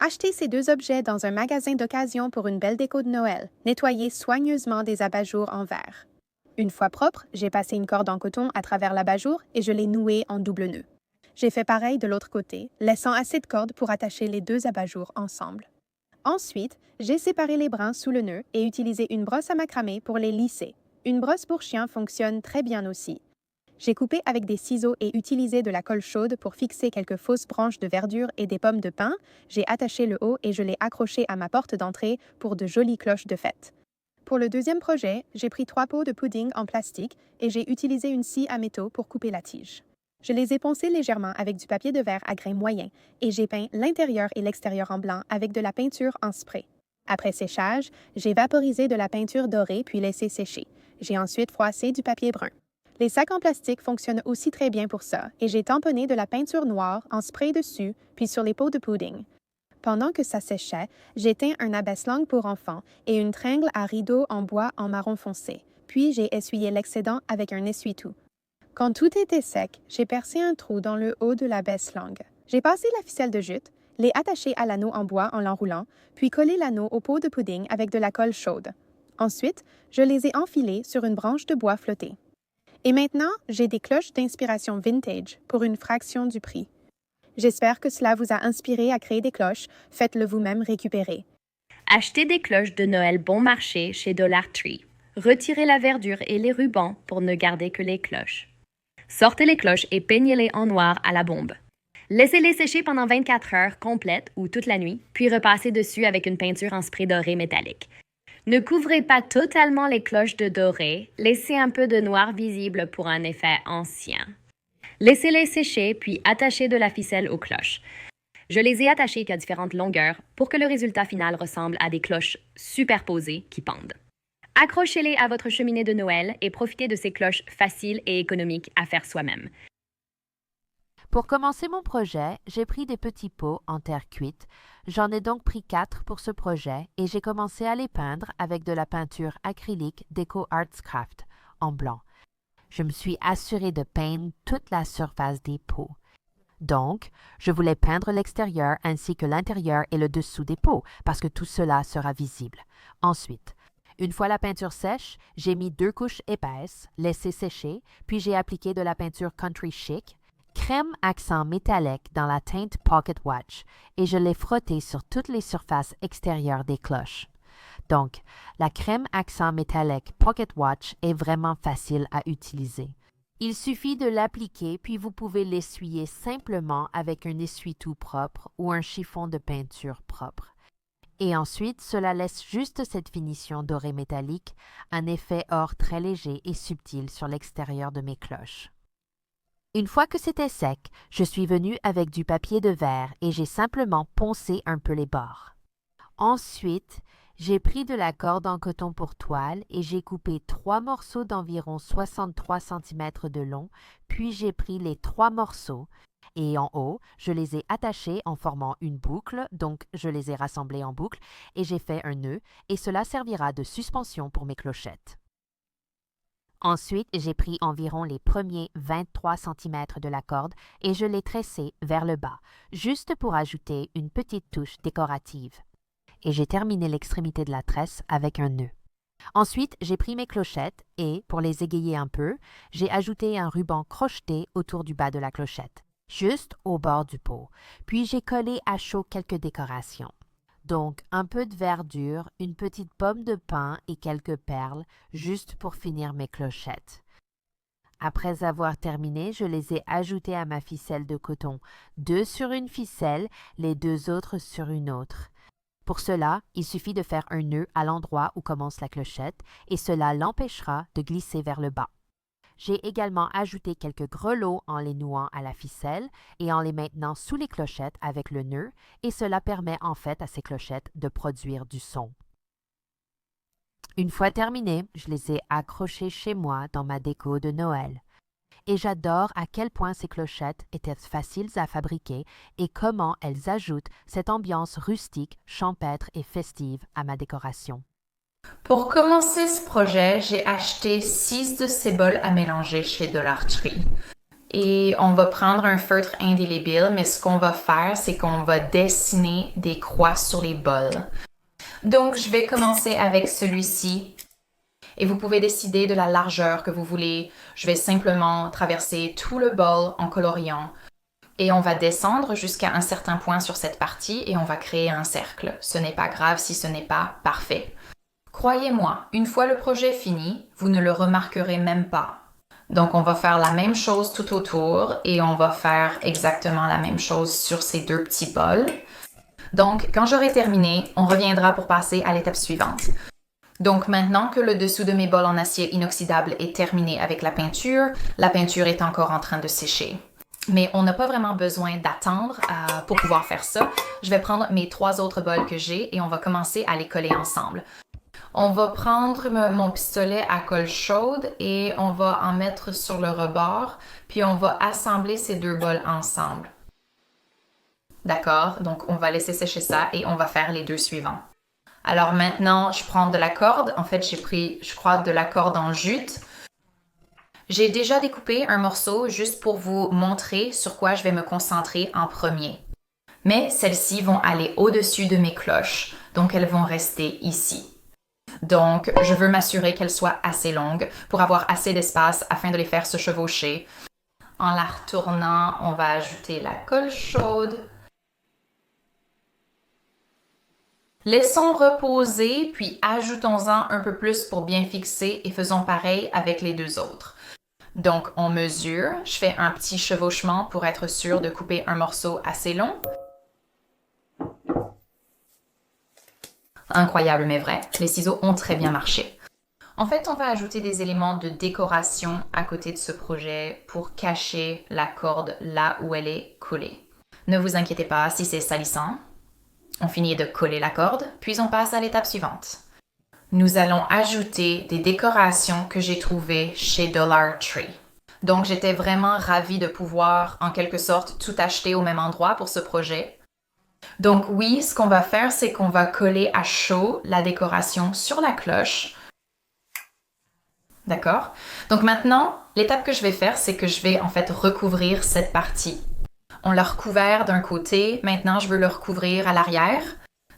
Achetez ces deux objets dans un magasin d'occasion pour une belle déco de Noël. Nettoyez soigneusement des abat-jours en verre. Une fois propre, j'ai passé une corde en coton à travers l'abat-jour et je l'ai noué en double nœud. J'ai fait pareil de l'autre côté, laissant assez de corde pour attacher les deux abat-jours ensemble. Ensuite, j'ai séparé les brins sous le nœud et utilisé une brosse à macramé pour les lisser. Une brosse pour chien fonctionne très bien aussi. J'ai coupé avec des ciseaux et utilisé de la colle chaude pour fixer quelques fausses branches de verdure et des pommes de pin. J'ai attaché le haut et je l'ai accroché à ma porte d'entrée pour de jolies cloches de fête. Pour le deuxième projet, j'ai pris 3 pots de pudding en plastique et j'ai utilisé une scie à métaux pour couper la tige. Je les ai poncés légèrement avec du papier de verre à grains moyens et j'ai peint l'intérieur et l'extérieur en blanc avec de la peinture en spray. Après séchage, j'ai vaporisé de la peinture dorée puis laissé sécher. J'ai ensuite froissé du papier brun. Les sacs en plastique fonctionnent aussi très bien pour ça et j'ai tamponné de la peinture noire en spray dessus puis sur les pots de pudding. Pendant que ça séchait, j'ai teint un abaisse-langue pour enfants et une tringle à rideau en bois en marron foncé. Puis j'ai essuyé l'excédent avec un essuie-tout. Quand tout était sec, j'ai percé un trou dans le haut de l'abaisse-langue. J'ai passé la ficelle de jute, l'ai attachée à l'anneau en bois en l'enroulant, puis collé l'anneau au pot de pudding avec de la colle chaude. Ensuite, je les ai enfilés sur une branche de bois flottée. Et maintenant, j'ai des cloches d'inspiration vintage pour une fraction du prix. J'espère que cela vous a inspiré à créer des cloches. Faites-le vous-même récupérer. Achetez des cloches de Noël bon marché chez Dollar Tree. Retirez la verdure et les rubans pour ne garder que les cloches. Sortez les cloches et peignez-les en noir à la bombe. Laissez-les sécher pendant 24 heures complètes ou toute la nuit, puis repassez dessus avec une peinture en spray doré métallique. Ne couvrez pas totalement les cloches de doré, laissez un peu de noir visible pour un effet ancien. Laissez-les sécher, puis attachez de la ficelle aux cloches. Je les ai attachées à différentes longueurs pour que le résultat final ressemble à des cloches superposées qui pendent. Accrochez-les à votre cheminée de Noël et profitez de ces cloches faciles et économiques à faire soi-même. Pour commencer mon projet, j'ai pris des petits pots en terre cuite. J'en ai donc pris 4 pour ce projet et j'ai commencé à les peindre avec de la peinture acrylique Deco Arts Craft en blanc. Je me suis assurée de peindre toute la surface des pots. Donc, je voulais peindre l'extérieur ainsi que l'intérieur et le dessous des pots parce que tout cela sera visible. Ensuite, une fois la peinture sèche, j'ai mis 2 couches épaisses, laissé sécher, puis j'ai appliqué de la peinture Country Chic, crème accent métallique dans la teinte Pocket Watch et je l'ai frottée sur toutes les surfaces extérieures des cloches. Donc, la crème accent métallique Pocket Watch est vraiment facile à utiliser. Il suffit de l'appliquer puis vous pouvez l'essuyer simplement avec un essuie-tout propre ou un chiffon de peinture propre. Et ensuite, cela laisse juste cette finition dorée métallique, un effet or très léger et subtil sur l'extérieur de mes cloches. Une fois que c'était sec, je suis venue avec du papier de verre et j'ai simplement poncé un peu les bords. Ensuite, j'ai pris de la corde en coton pour toile et j'ai coupé 3 morceaux d'environ 63 cm de long, puis j'ai pris les 3 morceaux et en haut, je les ai attachés en formant une boucle, donc je les ai rassemblés en boucle et j'ai fait un nœud et cela servira de suspension pour mes clochettes. Ensuite, j'ai pris environ les premiers 23 cm de la corde et je l'ai tressé vers le bas, juste pour ajouter une petite touche décorative. Et j'ai terminé l'extrémité de la tresse avec un nœud. Ensuite, j'ai pris mes clochettes et, pour les égayer un peu, j'ai ajouté un ruban crocheté autour du bas de la clochette, juste au bord du pot. Puis j'ai collé à chaud quelques décorations. Donc, un peu de verdure, une petite pomme de pin et quelques perles, juste pour finir mes clochettes. Après avoir terminé, je les ai ajoutées à ma ficelle de coton, 2 sur une ficelle, les 2 autres sur une autre. Pour cela, il suffit de faire un nœud à l'endroit où commence la clochette et cela l'empêchera de glisser vers le bas. J'ai également ajouté quelques grelots en les nouant à la ficelle et en les maintenant sous les clochettes avec le nœud et cela permet en fait à ces clochettes de produire du son. Une fois terminées, je les ai accrochées chez moi dans ma déco de Noël. Et j'adore à quel point ces clochettes étaient faciles à fabriquer et comment elles ajoutent cette ambiance rustique, champêtre et festive à ma décoration. Pour commencer ce projet, j'ai acheté 6 de ces bols à mélanger chez Dollar Tree. Et on va prendre un feutre indélébile, mais ce qu'on va faire, c'est qu'on va dessiner des croix sur les bols. Donc, je vais commencer avec celui-ci. Et vous pouvez décider de la largeur que vous voulez. Je vais simplement traverser tout le bol en coloriant. Et on va descendre jusqu'à un certain point sur cette partie et on va créer un cercle. Ce n'est pas grave si ce n'est pas parfait. Croyez-moi, une fois le projet fini, vous ne le remarquerez même pas. Donc, on va faire la même chose tout autour et on va faire exactement la même chose sur ces deux petits bols. Donc, quand j'aurai terminé, on reviendra pour passer à l'étape suivante. Donc, maintenant que le dessous de mes bols en acier inoxydable est terminé avec la peinture est encore en train de sécher. Mais on n'a pas vraiment besoin d'attendre pour pouvoir faire ça. Je vais prendre mes 3 autres bols que j'ai et on va commencer à les coller ensemble. On va prendre mon pistolet à colle chaude et on va en mettre sur le rebord, puis on va assembler ces 2 bols ensemble. D'accord? Donc, on va laisser sécher ça et on va faire les 2 suivants. Alors maintenant, je prends de la corde. En fait, j'ai pris, je crois, de la corde en jute. J'ai déjà découpé un morceau juste pour vous montrer sur quoi je vais me concentrer en premier. Mais celles-ci vont aller au-dessus de mes cloches, donc elles vont rester ici. Donc, je veux m'assurer qu'elles soient assez longues pour avoir assez d'espace afin de les faire se chevaucher. En la retournant, on va ajouter la colle chaude. Laissons reposer, puis ajoutons-en un peu plus pour bien fixer et faisons pareil avec les 2 autres. Donc, on mesure. Je fais un petit chevauchement pour être sûr de couper un morceau assez long. Incroyable, mais vrai. Les ciseaux ont très bien marché. En fait, on va ajouter des éléments de décoration à côté de ce projet pour cacher la corde là où elle est collée. Ne vous inquiétez pas si c'est salissant. On finit de coller la corde, puis on passe à l'étape suivante. Nous allons ajouter des décorations que j'ai trouvées chez Dollar Tree. Donc, j'étais vraiment ravie de pouvoir, en quelque sorte, tout acheter au même endroit pour ce projet. Donc oui, ce qu'on va faire, c'est qu'on va coller à chaud la décoration sur la cloche. D'accord? Donc maintenant, l'étape que je vais faire, c'est que je vais en fait recouvrir cette partie. On l'a recouvert d'un côté, maintenant je veux le recouvrir à l'arrière.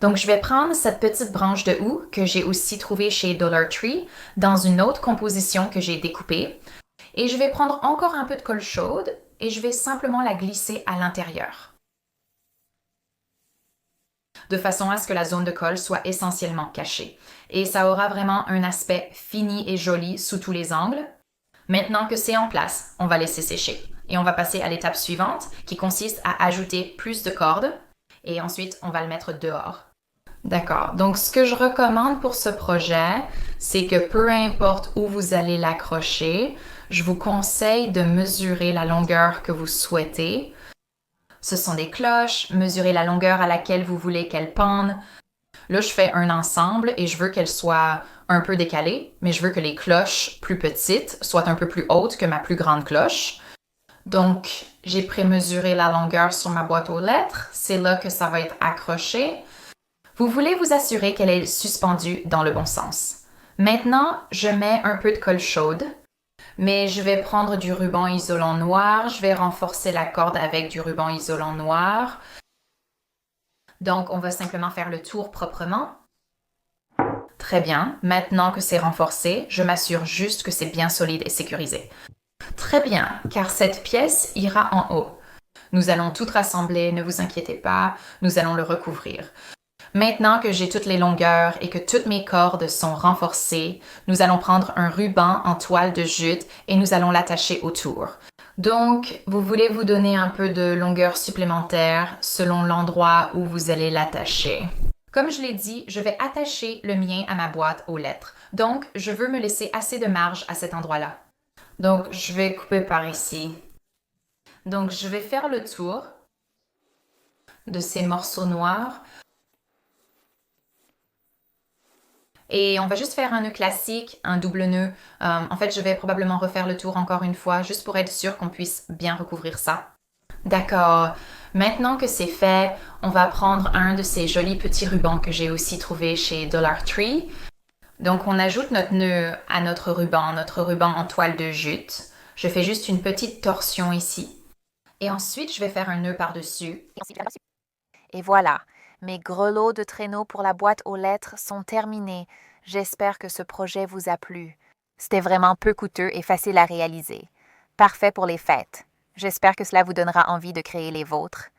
Donc je vais prendre cette petite branche de houx que j'ai aussi trouvée chez Dollar Tree dans une autre composition que j'ai découpée. Et je vais prendre encore un peu de colle chaude et je vais simplement la glisser à l'intérieur. De façon à ce que la zone de colle soit essentiellement cachée. Et ça aura vraiment un aspect fini et joli sous tous les angles. Maintenant que c'est en place, on va laisser sécher. Et on va passer à l'étape suivante qui consiste à ajouter plus de cordes et ensuite on va le mettre dehors. D'accord, donc ce que je recommande pour ce projet, c'est que peu importe où vous allez l'accrocher, je vous conseille de mesurer la longueur que vous souhaitez. Ce sont des cloches, mesurez la longueur à laquelle vous voulez qu'elles pendent. Là, je fais un ensemble et je veux qu'elles soient un peu décalées, mais je veux que les cloches plus petites soient un peu plus hautes que ma plus grande cloche. Donc, j'ai prémesuré la longueur sur ma boîte aux lettres. C'est là que ça va être accroché. Vous voulez vous assurer qu'elle est suspendue dans le bon sens. Maintenant, je mets un peu de colle chaude, mais je vais prendre du ruban isolant noir. Je vais renforcer la corde avec du ruban isolant noir. Donc, on va simplement faire le tour proprement. Très bien. Maintenant que c'est renforcé, je m'assure juste que c'est bien solide et sécurisé. Très bien, car cette pièce ira en haut. Nous allons tout rassembler, ne vous inquiétez pas, nous allons le recouvrir. Maintenant que j'ai toutes les longueurs et que toutes mes cordes sont renforcées, nous allons prendre un ruban en toile de jute et nous allons l'attacher autour. Donc, vous voulez vous donner un peu de longueur supplémentaire selon l'endroit où vous allez l'attacher. Comme je l'ai dit, je vais attacher le mien à ma boîte aux lettres. Donc, je veux me laisser assez de marge à cet endroit-là. Donc, je vais couper par ici. Donc, je vais faire le tour de ces morceaux noirs. Et on va juste faire un nœud classique, un double nœud. En fait, je vais probablement refaire le tour encore une fois, juste pour être sûr qu'on puisse bien recouvrir ça. D'accord. Maintenant que c'est fait, on va prendre un de ces jolis petits rubans que j'ai aussi trouvé chez Dollar Tree. Donc, on ajoute notre nœud à notre ruban en toile de jute. Je fais juste une petite torsion ici. Et ensuite, je vais faire un nœud par-dessus. Et voilà, mes grelots de traîneau pour la boîte aux lettres sont terminés. J'espère que ce projet vous a plu. C'était vraiment peu coûteux et facile à réaliser. Parfait pour les fêtes. J'espère que cela vous donnera envie de créer les vôtres.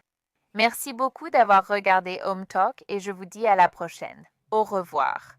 Merci beaucoup d'avoir regardé Home Talk et je vous dis à la prochaine. Au revoir.